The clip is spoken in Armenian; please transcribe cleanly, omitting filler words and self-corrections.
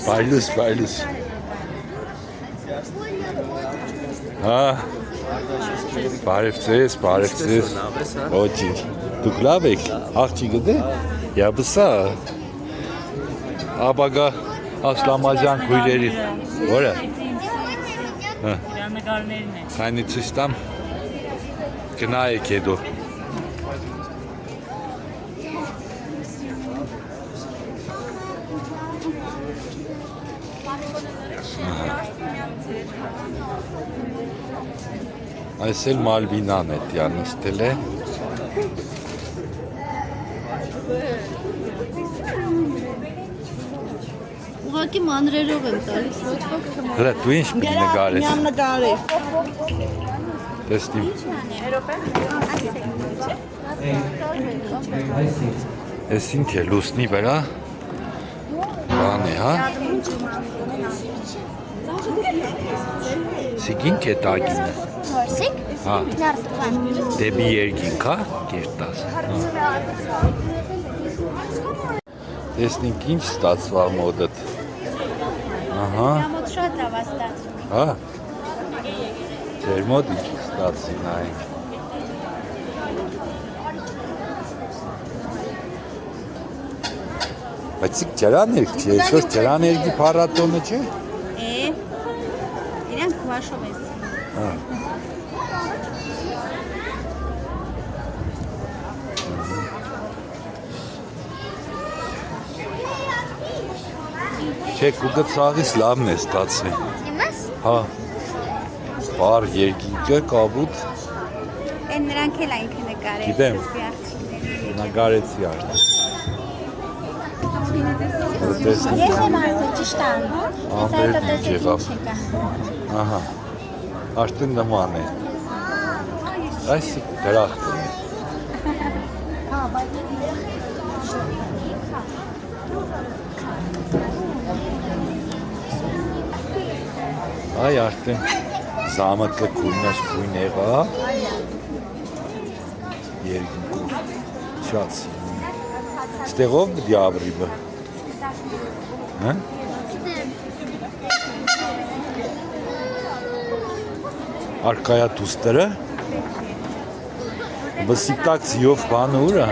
Պայլուս, պայլուս։ Հա։ Բարև ձեզ, բարև ձեզ։ Ոչինչ։ Դուք լավ եք, աղջիկը դե։ Յաբսա։ Աբագա Ասլամազյան քույրերի։ Որը։ Հա։ Նկարներն են։ Քանի ցույց տամ։ Գնայեք հետո։ Այս էլ Մալվինան է դիանստել է։ Ուղղակի մանրերով են տալիս, ոչ ոք չմոռ։ Հələ դու ինչ պիտի նկարես։ Միան նկարի։ Տեսնիմ։ Էս ինչ է լուսնի վրա։ Բան է, հա։ Սիկինչ է տագինը։ Որսիկ։ Հա։ Նարդվան։ Դեպի երկինք, հա, կերտած։ Տեսնենք ինչ ստացվա մոդդ։ Ահա։ Մոտ շատ լավ ստացվում։ Հա։ Ձեր մոտ ինչ ստացի նայենք։ Բայց ջրաներգ չէ, այսօր ջրաներգի փառատոնը չէ։ Իրանք քուաշով են։ Հա։ Չէ, կուգը ցաղից լավն է ստացել։ Իմաս։ Հա։ Բար երկինքը կապուտ Են նրանք էլ այնք նկարել։ Գիտեմ։ նկարեցի արդեն։ Ես եմ ասել ճիշտ ան։ Ամբեր ինչ եղավ։ Ահա։ Արդեն նման է։ Այս դրախտն է։ Հա, բայց Այ արդեն զամակը քույնաշ քույն եղավ։ Երկինքով շատ սիրուն։ Ստեղով պիտի ապրի բը։ Հա։ Արկայա դուստերը։ Բսիտակ զիով բանը ուրա։